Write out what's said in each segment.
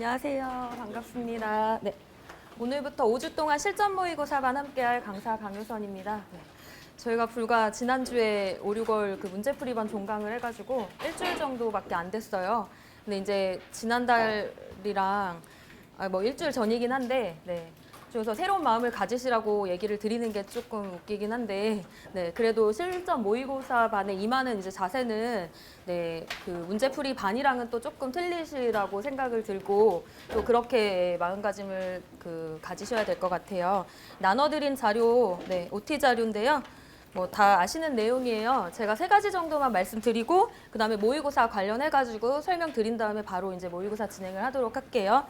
안녕하세요. 반갑습니다. 네. 오늘부터 5주 동안 실전 모의고사반 함께할 강사 강효선입니다. 네. 저희가 불과 지난주에 5, 6월 그 문제풀이반 종강을 해가지고 일주일 정도밖에 안 됐어요. 근데 이제 지난달이랑 뭐 일주일 전이긴 한데, 네. 그래서 새로운 마음을 가지시라고 얘기를 드리는 게 조금 웃기긴 한데, 네, 그래도 실전 모의고사 반에 임하는 이제 자세는 네, 그 문제풀이 반이랑은 또 조금 틀리시라고 생각을 들고 또 그렇게 마음가짐을 가지셔야 될 것 같아요. 나눠드린 자료, 네, OT 자료인데요. 뭐 다 아시는 내용이에요. 제가 3가지 정도만 말씀드리고 그다음에 모의고사 관련해가지고 설명드린 다음에 바로 이제 모의고사 진행을 하도록 할게요.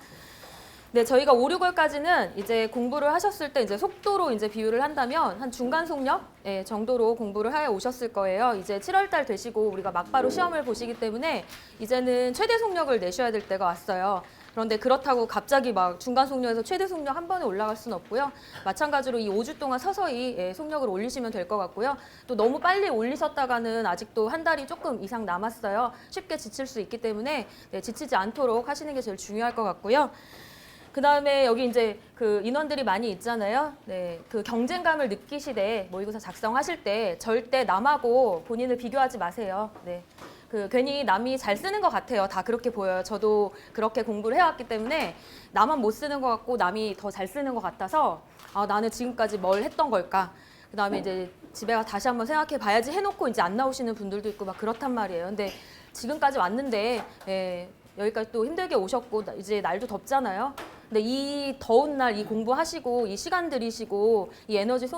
네, 저희가 5, 6월까지는 이제 공부를 하셨을 때 이제 속도로 이제 비율을 한다면 한 중간 속력 정도로 공부를 해 오셨을 거예요. 이제 7월 달 되시고 우리가 막바로 시험을 보시기 때문에 이제는 최대 속력을 내셔야 될 때가 왔어요. 그런데 그렇다고 갑자기 막 중간 속력에서 최대 속력 한 번에 올라갈 수는 없고요. 마찬가지로 이 5주 동안 서서히 속력을 올리시면 될 것 같고요. 또 너무 빨리 올리셨다가는 아직도 한 달이 조금 이상 남았어요. 쉽게 지칠 수 있기 때문에 지치지 않도록 하시는 게 제일 중요할 것 같고요. 그 다음에 여기 이제 그 인원들이 많이 있잖아요. 네, 그 경쟁감을 느끼시되 모의고사 작성하실 때 절대 남하고 본인을 비교하지 마세요. 네, 그 괜히 남이 잘 쓰는 것 같아요. 다 그렇게 보여요. 저도 그렇게 공부를 해왔기 때문에 나만 못 쓰는 것 같고 남이 더 잘 쓰는 것 같아서 아, 나는 지금까지 뭘 했던 걸까? 그 다음에 이제 집에 가 다시 한번 생각해 봐야지 해놓고 이제 안 나오시는 분들도 있고 막 그렇단 말이에요. 근데 지금까지 왔는데 여기까지 또 힘들게 오셨고 이제 날도 덥잖아요. 근데 이 더운 날 이 공부하시고 이 시간 들이시고 이 에너지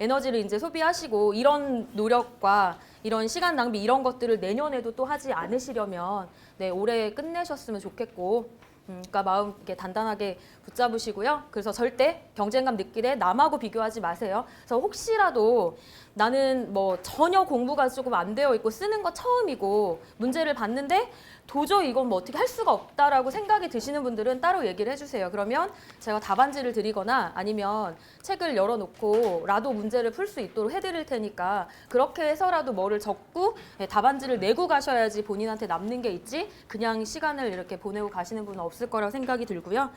에너지를 이제 소비하시고 이런 노력과 이런 시간 낭비 이런 것들을 내년에도 또 하지 않으시려면 올해 끝내셨으면 좋겠고 그러니까 마음 이렇게 단단하게 붙잡으시고요. 그래서 절대 경쟁감 느끼되 남하고 비교하지 마세요. 그래서 혹시라도 나는 뭐 전혀 공부가 조금 안 되어 있고 쓰는 거 처음이고 문제를 봤는데 도저히 이건 뭐 어떻게 할 수가 없다라고 생각이 드시는 분들은 따로 얘기를 해주세요. 그러면 제가 답안지를 드리거나 아니면 책을 열어놓고라도 문제를 풀 수 있도록 해드릴 테니까 그렇게 해서라도 뭐를 적고 답안지를 내고 가셔야지 본인한테 남는 게 있지 그냥 시간을 이렇게 보내고 가시는 분은 없을 거라고 생각이 들고요.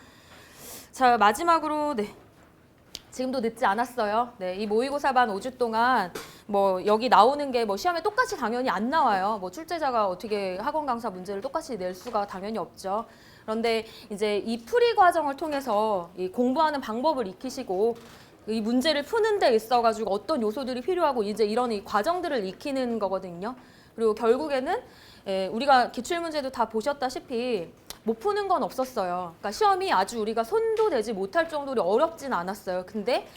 자, 마지막으로 지금도 늦지 않았어요. 이 모의고사반 5주 동안 뭐 여기 나오는 게 뭐 시험에 똑같이 당연히 안 나와요. 뭐 출제자가 어떻게 학원 강사 문제를 똑같이 낼 수가 당연히 없죠. 그런데 이제 이 풀이 과정을 통해서 이 공부하는 방법을 익히시고 이 문제를 푸는 데 있어가지고 어떤 요소들이 필요하고 이제 이런 이 과정들을 익히는 거거든요. 그리고 결국에는 우리가 기출문제도 다 보셨다시피 못 푸는 건 없었어요. 그러니까 시험이 아주 우리가 손도 대지 못할 정도로 어렵진 않았어요. 근데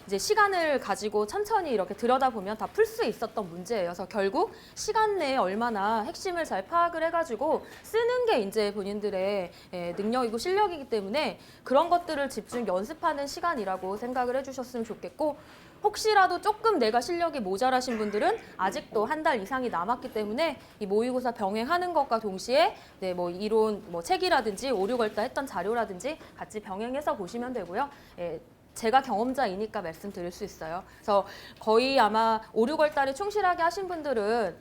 이제 시간을 가지고 천천히 이렇게 들여다보면 다 풀 수 있었던 문제예요. 그래서 결국 시간 내에 얼마나 핵심을 잘 파악을 해가지고 쓰는 게 이제 본인들의 능력이고 실력이기 때문에 그런 것들을 집중 연습하는 시간이라고 생각을 해주셨으면 좋겠고 혹시라도 조금 내가 실력이 모자라신 분들은 아직도 한 달 이상이 남았기 때문에 이 모의고사 병행하는 것과 동시에 뭐 이론 뭐 책이라든지 5, 6월 달 했던 자료라든지 같이 병행해서 보시면 되고요. 제가 경험자이니까 말씀드릴 수 있어요. 그래서 거의 아마 5, 6월 달에 충실하게 하신 분들은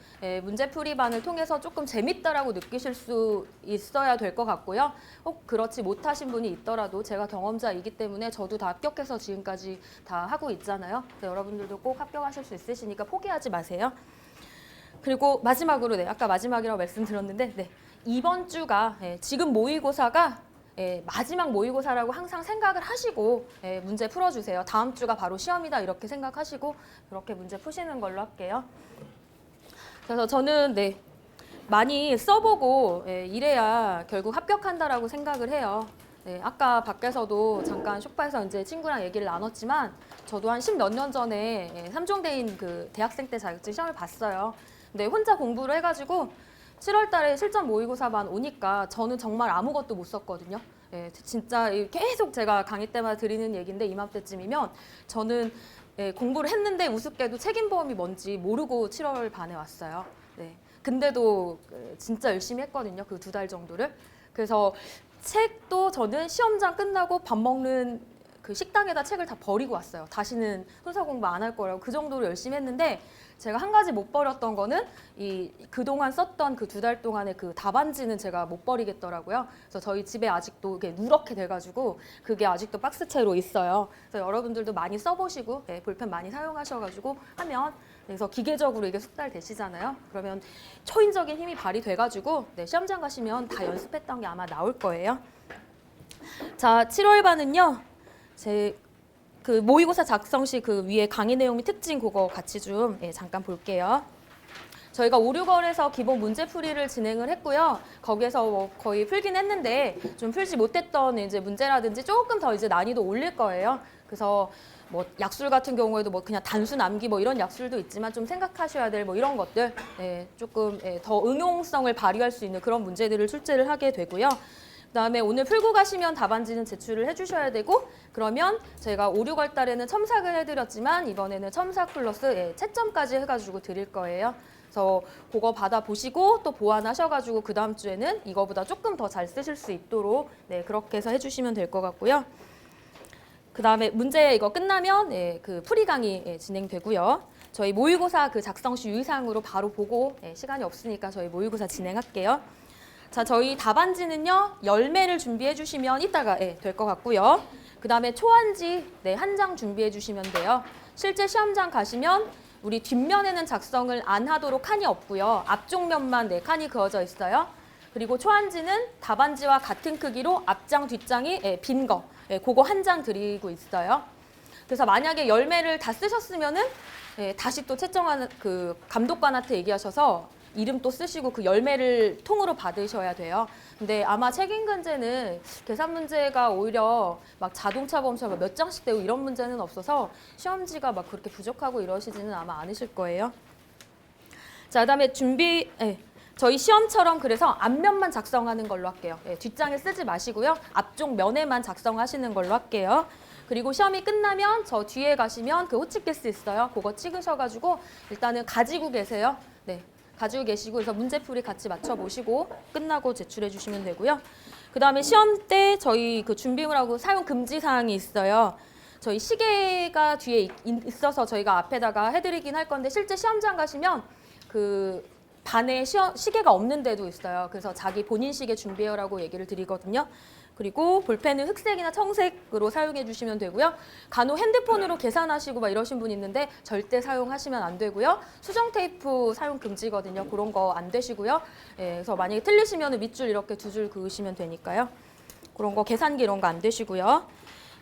문제풀이반을 통해서 조금 재밌다라고 느끼실 수 있어야 될 것 같고요. 혹 그렇지 못하신 분이 있더라도 제가 경험자이기 때문에 저도 다 합격해서 지금까지 다 하고 있잖아요. 그래서 여러분들도 꼭 합격하실 수 있으시니까 포기하지 마세요. 그리고 마지막으로 아까 마지막이라고 말씀드렸는데 이번 주가 지금 모의고사가 마지막 모의고사라고 항상 생각을 하시고 문제 풀어주세요. 다음 주가 바로 시험이다 이렇게 생각하시고 그렇게 문제 푸시는 걸로 할게요. 그래서 저는 많이 써보고 이래야 결국 합격한다라고 생각을 해요. 아까 밖에서도 잠깐 쇼파에서 이제 친구랑 얘기를 나눴지만 저도 한 10몇 년 전에 삼종대인 그 대학생 때 자격증 시험을 봤어요. 근데 혼자 공부를 해가지고 7월 달에 실전 모의고사만 오니까 저는 정말 아무것도 못 썼거든요. 진짜 계속 제가 강의 때마다 드리는 얘기인데 이맘때쯤이면 저는 공부를 했는데 우습게도 책임보험이 뭔지 모르고 7월 반에 왔어요. 근데도 진짜 열심히 했거든요. 그 2달 정도를. 그래서 책도 저는 시험장 끝나고 밥 먹는 그 식당에다 책을 다 버리고 왔어요. 다시는 순서 공부 안 할 거라고 그 정도로 열심히 했는데 제가 한 가지 못 버렸던 거는 이 그동안 썼던 그 2달 동안의 그 답안지는 제가 못 버리겠더라고요. 그래서 저희 집에 아직도 이게 누렇게 돼가지고 그게 아직도 박스채로 있어요. 그래서 여러분들도 많이 써보시고 네, 볼펜 많이 사용하셔가지고 하면 그래서 기계적으로 이게 숙달되시잖아요. 그러면 초인적인 힘이 발휘돼가지고 네, 시험장 가시면 다 연습했던 게 아마 나올 거예요. 자, 7월반은요. 제 그 모의고사 작성 시 그 위에 강의 내용 및 특징 그거 같이 좀 잠깐 볼게요. 저희가 5, 6월에서 기본 문제풀이를 진행을 했고요. 거기에서 뭐 거의 풀긴 했는데 좀 풀지 못했던 이제 문제라든지 조금 더 이제 난이도 올릴 거예요. 그래서 뭐 약술 같은 경우에도 뭐 그냥 단수 남기 뭐 이런 약술도 있지만 좀 생각하셔야 될 뭐 이런 것들 조금 더 응용성을 발휘할 수 있는 그런 문제들을 출제를 하게 되고요. 그다음에 오늘 풀고 가시면 답안지는 제출을 해주셔야 되고 그러면 저희가 5, 6월 달에는 첨삭을 해드렸지만 이번에는 첨삭 플러스 채점까지 해가지고 드릴 거예요. 그래서 그거 받아보시고 또 보완하셔가지고 그 다음 주에는 이거보다 조금 더 잘 쓰실 수 있도록 그렇게 해서 해주시면 될 것 같고요. 그 다음에 문제 이거 끝나면 그 풀이 강의 진행되고요. 저희 모의고사 그 작성 시 유의사항으로 바로 보고 시간이 없으니까 저희 모의고사 진행할게요. 자, 저희 답안지는요. 열매를 준비해 주시면 이따가 될 것 같고요. 그 다음에 초안지 한 장 준비해 주시면 돼요. 실제 시험장 가시면 우리 뒷면에는 작성을 안 하도록 칸이 없고요. 앞쪽 면만 칸이 그어져 있어요. 그리고 초안지는 답안지와 같은 크기로 앞장, 뒷장이 빈 거, 그거 한 장 드리고 있어요. 그래서 만약에 열매를 다 쓰셨으면은 다시 또 채점하는 그 감독관한테 얘기하셔서 이름 또 쓰시고 그 열매를 통으로 받으셔야 돼요. 근데 아마 책임근제는 계산 문제가 오히려 막 자동차 범위가 몇 장씩 되고 이런 문제는 없어서 시험지가 막 그렇게 부족하고 이러시지는 아마 않으실 거예요. 자, 그다음에 준비, 저희 시험처럼 그래서 앞면만 작성하는 걸로 할게요. 뒷장에 쓰지 마시고요. 앞쪽 면에만 작성하시는 걸로 할게요. 그리고 시험이 끝나면 저 뒤에 가시면 그 호치케스 있어요. 그거 찍으셔가지고 일단은 가지고 계세요. 네. 가지고 계시고 그래서 문제풀이 같이 맞춰보시고 끝나고 제출해 주시면 되고요. 그 다음에 시험 때 저희 그 준비물하고 사용 금지 사항이 있어요. 저희 시계가 뒤에 있어서 저희가 앞에다가 해드리긴 할 건데 실제 시험장 가시면 그 반에 시계가 없는 데도 있어요. 그래서 자기 본인 시계 준비해라고 얘기를 드리거든요. 그리고 볼펜은 흑색이나 청색으로 사용해 주시면 되고요. 간혹 핸드폰으로 계산하시고 막 이러신 분 있는데 절대 사용하시면 안 되고요. 수정 테이프 사용 금지거든요. 그런 거 안 되시고요. 그래서 만약에 틀리시면 밑줄 이렇게 2줄 그으시면 되니까요. 그런 거 계산기 이런 거 안 되시고요.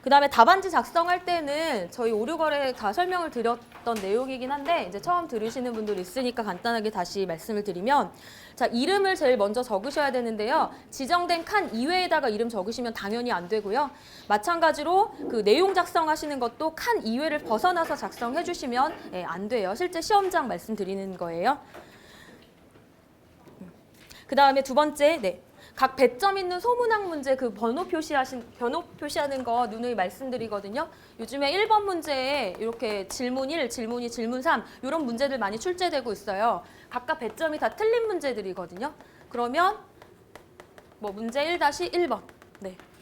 그 다음에 답안지 작성할 때는 저희 5, 6월에 다 설명을 드렸던 내용이긴 한데 이제 처음 들으시는 분들 있으니까 간단하게 다시 말씀을 드리면 자, 이름을 제일 먼저 적으셔야 되는데요. 지정된 칸 이외에다가 이름 적으시면 당연히 안 되고요. 마찬가지로 그 내용 작성하시는 것도 칸 이외를 벗어나서 작성해 주시면 안 돼요. 실제 시험장 말씀드리는 거예요. 그 다음에 두 번째, 각 배점 있는 소문항 문제 그 번호 표시하는 거 누누이 말씀드리거든요. 요즘에 1번 문제에 이렇게 질문 1, 질문 2, 질문 3 이런 문제들 많이 출제되고 있어요. 각각 배점이 다 틀린 문제들이거든요. 그러면 뭐 문제 1-1번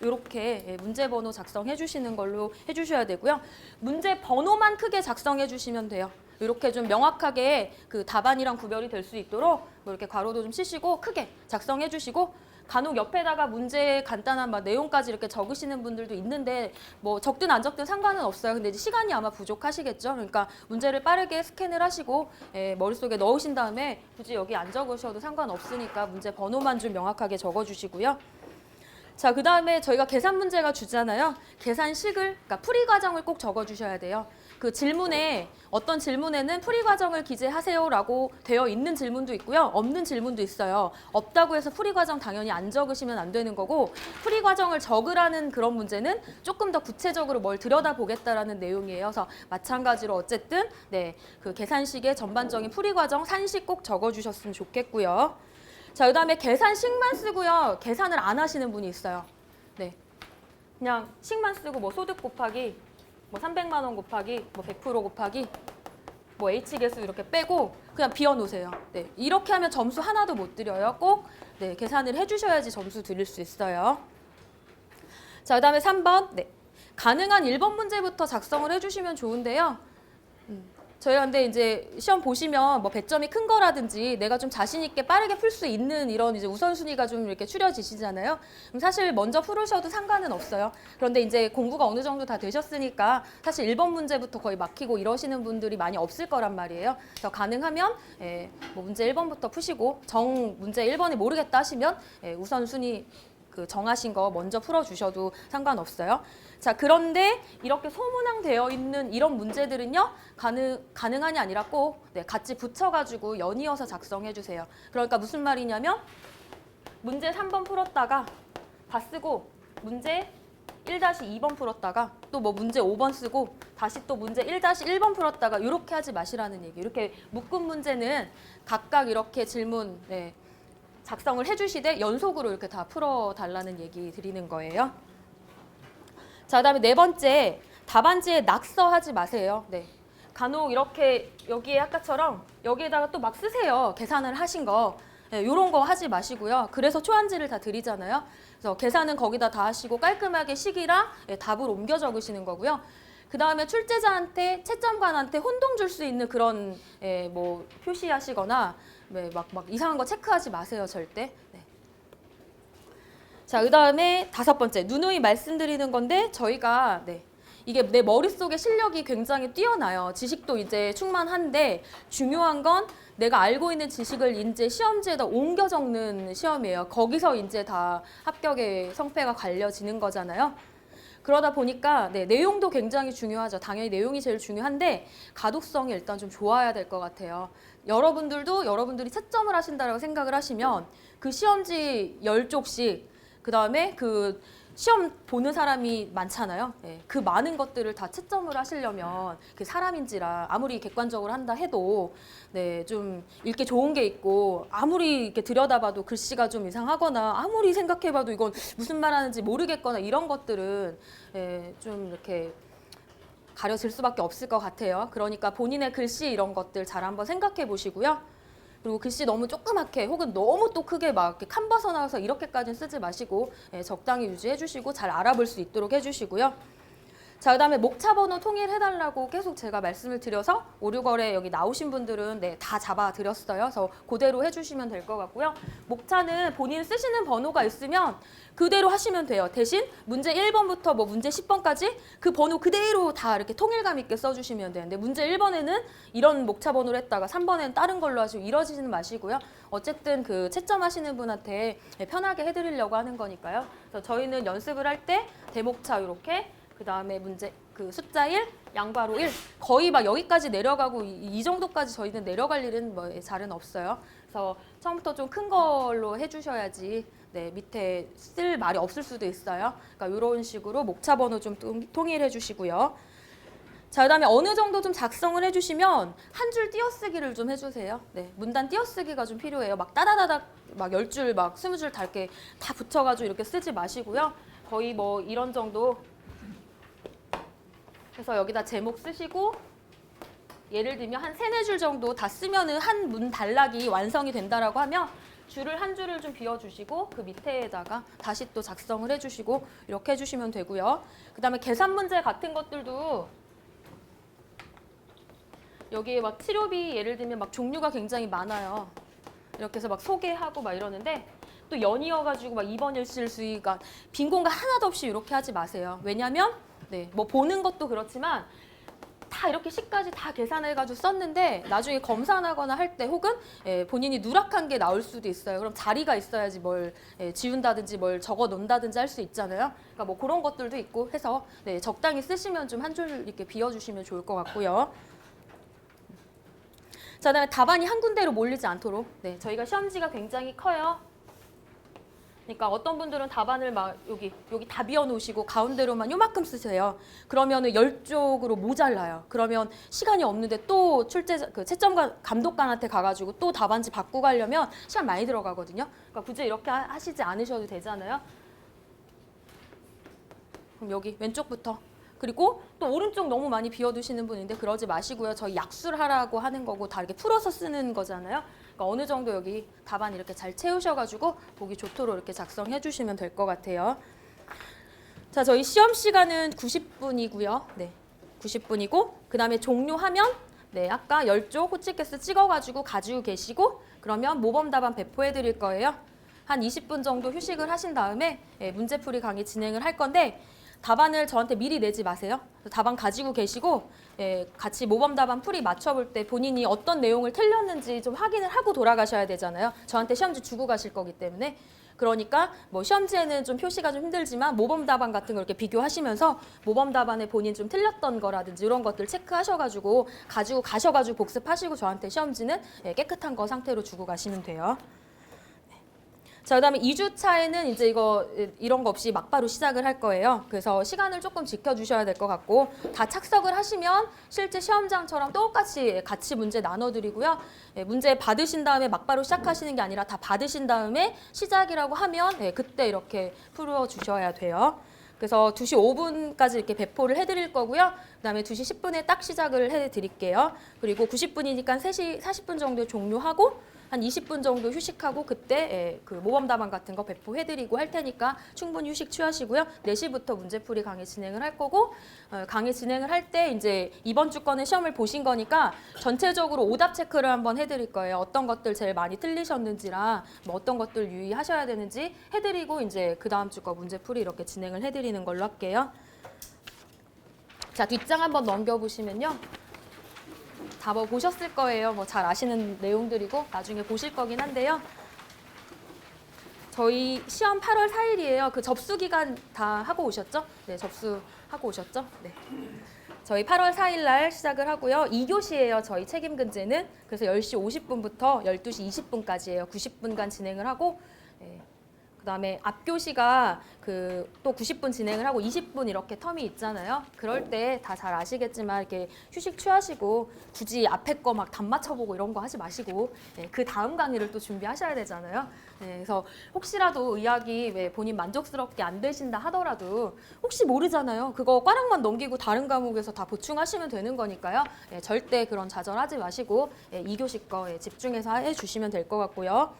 이렇게 문제 번호 작성해 주시는 걸로 해주셔야 되고요. 문제 번호만 크게 작성해 주시면 돼요. 이렇게 좀 명확하게 그 답안이랑 구별이 될 수 있도록 뭐 이렇게 괄호도 좀 치시고 크게 작성해 주시고 간혹 옆에다가 문제 간단한 막 내용까지 이렇게 적으시는 분들도 있는데 뭐 적든 안 적든 상관은 없어요. 근데 이제 시간이 아마 부족하시겠죠. 그러니까 문제를 빠르게 스캔을 하시고 머릿속에 넣으신 다음에 굳이 여기 안 적으셔도 상관없으니까 문제 번호만 좀 명확하게 적어주시고요. 자, 그 다음에 저희가 계산 문제가 주잖아요. 계산식을, 그러니까 풀이 과정을 꼭 적어주셔야 돼요. 그 질문에 어떤 질문에는 풀이 과정을 기재하세요라고 되어 있는 질문도 있고요. 없는 질문도 있어요. 없다고 해서 풀이 과정 당연히 안 적으시면 안 되는 거고 풀이 과정을 적으라는 그런 문제는 조금 더 구체적으로 뭘 들여다보겠다라는 내용이에요. 그래서 마찬가지로 어쨌든 그 계산식의 전반적인 풀이 과정 산식 꼭 적어주셨으면 좋겠고요. 자, 그다음에 계산식만 쓰고요. 계산을 안 하시는 분이 있어요. 그냥 식만 쓰고 뭐 소득 곱하기 뭐 300만 원 곱하기 뭐 100% 곱하기 뭐 H계수 이렇게 빼고 그냥 비워놓으세요. 이렇게 하면 점수 하나도 못 드려요. 꼭 계산을 해주셔야지 점수 드릴 수 있어요. 자, 그다음에 3번 가능한 1번 문제부터 작성을 해주시면 좋은데요. 저희가 근데 이제 시험 보시면 뭐 배점이 큰 거라든지 내가 좀 자신 있게 빠르게 풀 수 있는 이런 이제 우선순위가 좀 이렇게 추려지시잖아요. 그럼 사실 먼저 풀으셔도 상관은 없어요. 그런데 이제 공부가 어느 정도 다 되셨으니까 사실 1번 문제부터 거의 막히고 이러시는 분들이 많이 없을 거란 말이에요. 그래서 가능하면 뭐 문제 1번부터 푸시고 정 문제 1번에 모르겠다 하시면 우선순위 그 정하신 거 먼저 풀어주셔도 상관없어요. 자, 그런데 이렇게 소문항되어 있는 이런 문제들은요, 가능한이 아니라 꼭 같이 붙여가지고 연이어서 작성해 주세요. 그러니까 무슨 말이냐면 문제 3번 풀었다가 다 쓰고 문제 1-2번 풀었다가 또 뭐 문제 5번 쓰고 다시 또 문제 1-1번 풀었다가 이렇게 하지 마시라는 얘기. 이렇게 묶은 문제는 각각 이렇게 질문 작성을 해주시되 연속으로 이렇게 다 풀어달라는 얘기 드리는 거예요. 자, 그다음에 네 번째, 답안지에 낙서하지 마세요. 네. 간혹 이렇게 여기에 아까처럼 여기에다가 또 막 쓰세요. 계산을 하신 거. 이런 거 하지 마시고요. 그래서 초안지를 다 드리잖아요. 그래서 계산은 거기다 다 하시고 깔끔하게 식이랑 답을 옮겨 적으시는 거고요. 그 다음에 출제자한테 채점관한테 혼동 줄 수 있는 그런 뭐 표시하시거나 막 이상한 거 체크하지 마세요. 절대. 네. 자, 그 다음에 5번째, 누누이 말씀드리는 건데 저희가 이게 내 머릿속에 실력이 굉장히 뛰어나요. 지식도 이제 충만한데 중요한 건 내가 알고 있는 지식을 이제 시험지에다 옮겨 적는 시험이에요. 거기서 이제 다 합격의 성패가 갈려지는 거잖아요. 그러다 보니까 내용도 굉장히 중요하죠. 당연히 내용이 제일 중요한데 가독성이 일단 좀 좋아야 될 것 같아요. 여러분들이 채점을 하신다고 생각을 하시면 그 시험지 10쪽씩 그다음에 그 시험 보는 사람이 많잖아요. 그 많은 것들을 다 채점을 하시려면 그 사람인지라 아무리 객관적으로 한다 해도 좀 읽기 좋은 게 있고 아무리 이렇게 들여다봐도 글씨가 좀 이상하거나 아무리 생각해봐도 이건 무슨 말하는지 모르겠거나 이런 것들은 좀 이렇게 가려질 수밖에 없을 것 같아요. 그러니까 본인의 글씨 이런 것들 잘 한번 생각해 보시고요. 그리고 글씨 너무 조그맣게 혹은 너무 또 크게 막 이렇게 칸 벗어나서 이렇게까지는 쓰지 마시고 적당히 유지해 주시고 잘 알아볼 수 있도록 해주시고요. 자, 그다음에 목차 번호 통일해달라고 계속 제가 말씀을 드려서 5, 6월에 여기 나오신 분들은 다 잡아드렸어요. 그래서 그대로 해주시면 될 것 같고요. 목차는 본인 쓰시는 번호가 있으면 그대로 하시면 돼요. 대신 문제 1번부터 뭐 문제 10번까지 그 번호 그대로 다 이렇게 통일감 있게 써주시면 되는데 문제 1번에는 이런 목차 번호를 했다가 3번에는 다른 걸로 하시고 이러지는 마시고요. 어쨌든 그 채점하시는 분한테 편하게 해드리려고 하는 거니까요. 그래서 저희는 연습을 할 때 대목차 이렇게 그 다음에 문제 그 숫자 1, 양괄호 1 거의 막 여기까지 내려가고 이 정도까지 저희는 내려갈 일은 뭐 잘은 없어요. 그래서 처음부터 좀 큰 걸로 해주셔야지 밑에 쓸 말이 없을 수도 있어요. 그러니까 이런 식으로 목차 번호 좀 통일해 주시고요. 자, 그다음에 어느 정도 좀 작성을 해주시면 한 줄 띄어쓰기를 좀 해주세요. 문단 띄어쓰기가 좀 필요해요. 막 따다다닥 막 10줄 막 20줄 다 이렇게 다 붙여가지고 이렇게 쓰지 마시고요. 거의 뭐 이런 정도 그래서 여기다 제목 쓰시고 예를 들면 한 3-4줄 정도 다 쓰면은 한 문 단락이 완성이 된다라고 하면 줄을 한 줄을 좀 비워주시고 그 밑에다가 다시 또 작성을 해주시고 이렇게 해주시면 되고요. 그 다음에 계산 문제 같은 것들도 여기에 막 치료비 예를 들면 막 종류가 굉장히 많아요. 이렇게 해서 막 소개하고 막 이러는데 또 연이어가지고 막 2번 일실 수위가 빈 공간 하나도 없이 이렇게 하지 마세요. 왜냐면 뭐 보는 것도 그렇지만 다 이렇게 시까지 다 계산해가지고 썼는데 나중에 검사하거나 할 때 혹은 본인이 누락한 게 나올 수도 있어요. 그럼 자리가 있어야지 뭘 지운다든지 뭘 적어 놓는다든지 할 수 있잖아요. 그러니까 뭐 그런 것들도 있고 해서 적당히 쓰시면 좀 한 줄 이렇게 비워주시면 좋을 것 같고요. 자, 그다음에 답안이 한 군데로 몰리지 않도록 저희가 시험지가 굉장히 커요. 그러니까 어떤 분들은 답안을 막 여기 다 비워놓으시고 가운데로만 요만큼 쓰세요. 그러면은 10쪽으로 모자라요. 그러면 시간이 없는데 또 그 채점관 감독관한테 가가지고 또 답안지 바꾸고 가려면 시간 많이 들어가거든요. 그러니까 굳이 이렇게 하시지 않으셔도 되잖아요. 그럼 여기 왼쪽부터. 그리고 또 오른쪽 너무 많이 비워두시는 분인데 그러지 마시고요. 저희 약수를 하라고 하는 거고 다 이렇게 풀어서 쓰는 거잖아요. 그러니까 어느 정도 여기 답안 이렇게 잘 채우셔가지고 보기 좋도록 이렇게 작성해 주시면 될 것 같아요. 자, 저희 시험 시간은 90분이고요. 네, 90분이고 그 다음에 종료하면 네, 아까 10쪽 호치키스 찍어가지고 가지고 계시고 그러면 모범 답안 배포해 드릴 거예요. 한 20분 정도 휴식을 하신 다음에 문제풀이 강의 진행을 할 건데 답안을 저한테 미리 내지 마세요. 답안 가지고 계시고 같이 모범 답안 풀이 맞춰볼 때 본인이 어떤 내용을 틀렸는지 좀 확인을 하고 돌아가셔야 되잖아요. 저한테 시험지 주고 가실 거기 때문에. 그러니까 뭐 시험지에는 좀 표시가 좀 힘들지만 모범 답안 같은 거 이렇게 비교하시면서 모범 답안에 본인 좀 틀렸던 거라든지 이런 것들 체크하셔가지고 가지고 가셔가지고 복습하시고 저한테 시험지는 깨끗한 거 상태로 주고 가시면 돼요. 자, 그다음에 2주차에는 이제 이런 거 없이 막바로 시작을 할 거예요. 그래서 시간을 조금 지켜주셔야 될 것 같고 다 착석을 하시면 실제 시험장처럼 똑같이 같이 문제 나눠드리고요. 문제 받으신 다음에 막바로 시작하시는 게 아니라 다 받으신 다음에 시작이라고 하면 그때 이렇게 풀어주셔야 돼요. 그래서 2시 5분까지 이렇게 배포를 해드릴 거고요. 그다음에 2시 10분에 딱 시작을 해드릴게요. 그리고 90분이니까 3시 40분 정도 종료하고 한 20분 정도 휴식하고 그때 그 모범 답안 같은 거 배포해드리고 할 테니까 충분히 휴식 취하시고요. 4시부터 문제풀이 강의 진행을 할 거고 강의 진행을 할 때 이제 이번 주 거는 시험을 보신 거니까 전체적으로 오답 체크를 한번 해드릴 거예요. 어떤 것들 제일 많이 틀리셨는지랑 뭐 어떤 것들 유의하셔야 되는지 해드리고 이제 그 다음 주 거 문제풀이 이렇게 진행을 해드리는 걸로 할게요. 자, 뒷장 한번 넘겨보시면요. 다 뭐 보셨을 거예요. 뭐 잘 아시는 내용들이고 나중에 보실 거긴 한데요. 저희 시험 8월 4일이에요. 그 접수 기간 다 하고 오셨죠? 네, 접수하고 오셨죠? 네. 저희 8월 4일 날 시작을 하고요. 2교시예요. 저희 책임근제는. 그래서 10시 50분부터 12시 20분까지예요. 90분간 진행을 하고 그다음에 앞교시가 또 90분 진행을 하고 20분 이렇게 텀이 있잖아요. 그럴 때 다 잘 아시겠지만 이렇게 휴식 취하시고 굳이 앞에 거 막 답 맞춰보고 이런 거 하지 마시고 그 다음 강의를 또 준비하셔야 되잖아요. 그래서 혹시라도 의학이 본인 만족스럽게 안 되신다 하더라도 혹시 모르잖아요. 그거 과락만 넘기고 다른 과목에서 다 보충하시면 되는 거니까요. 절대 그런 좌절하지 마시고 2교시 거 집중해서 해주시면 될 것 같고요.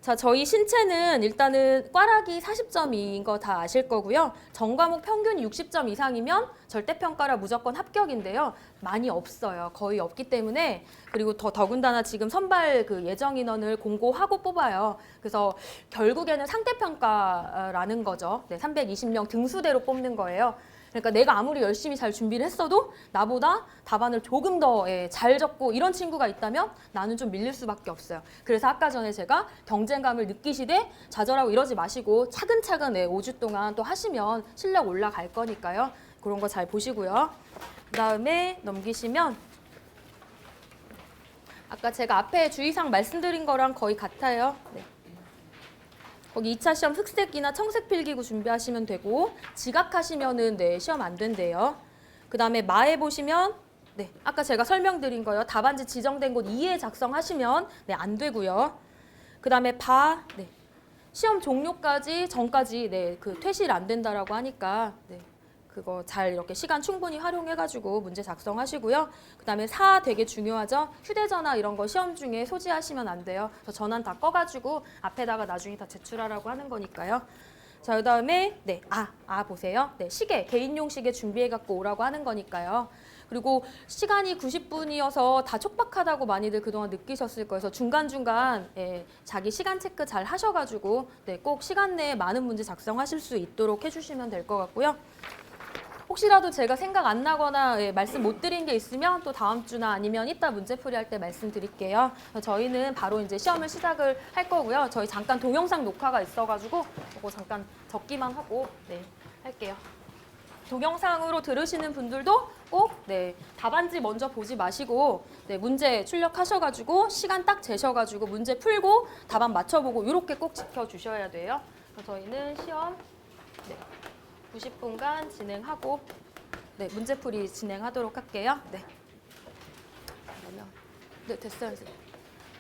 자, 저희 신체는 일단은 꽈락이 40점인 거 다 아실 거고요. 전 과목 평균 60점 이상이면 절대평가라 무조건 합격인데요. 많이 없어요. 거의 없기 때문에 그리고 더군다나 지금 선발 예정 인원을 공고하고 뽑아요. 그래서 결국에는 상대평가라는 거죠. 네, 320명 등수대로 뽑는 거예요. 그러니까 내가 아무리 열심히 잘 준비를 했어도 나보다 답안을 조금 더 잘 적고 이런 친구가 있다면 나는 좀 밀릴 수밖에 없어요. 그래서 아까 전에 제가 경쟁감을 느끼시되 좌절하고 이러지 마시고 차근차근 5주 동안 또 하시면 실력 올라갈 거니까요. 그런 거 잘 보시고요. 그다음에 넘기시면 아까 제가 앞에 주의사항 말씀드린 거랑 거의 같아요. 네. 거기 2차 시험 흑색이나 청색 필기구 준비하시면 되고 지각하시면은 시험 안 된대요. 그다음에 마에 보시면 아까 제가 설명드린 거요. 답안지 지정된 곳 2에 작성하시면 안 되고요. 그다음에 시험 종료까지 전까지 그 퇴실 안 된다라고 하니까 그거 잘 이렇게 시간 충분히 활용해가지고 문제 작성하시고요. 그다음에 4 되게 중요하죠. 휴대전화 이런 거 시험 중에 소지하시면 안 돼요. 그래서 전원 다 꺼가지고 앞에다가 나중에 다 제출하라고 하는 거니까요. 자, 그다음에 보세요. 시계, 개인용 시계 준비해갖고 오라고 하는 거니까요. 그리고 시간이 90분이어서 다 촉박하다고 많이들 그동안 느끼셨을 거예요. 그래서 중간중간 자기 시간 체크 잘 하셔가지고 꼭 시간 내에 많은 문제 작성하실 수 있도록 해주시면 될 것 같고요. 혹시라도 제가 생각 안 나거나 말씀 못 드린 게 있으면 또 다음 주나 아니면 이따 문제풀이 할 때 말씀드릴게요. 저희는 바로 이제 시험을 시작을 할 거고요. 저희 잠깐 동영상 녹화가 있어가지고 그거 잠깐 적기만 하고 할게요. 동영상으로 들으시는 분들도 꼭 답안지 먼저 보지 마시고 문제 출력하셔가지고 시간 딱 재셔가지고 문제 풀고 답안 맞춰보고 이렇게 꼭 지켜주셔야 돼요. 저희는 시험 90분간 진행하고 문제풀이 진행하도록 할게요. 그러면 됐어요, 선생님.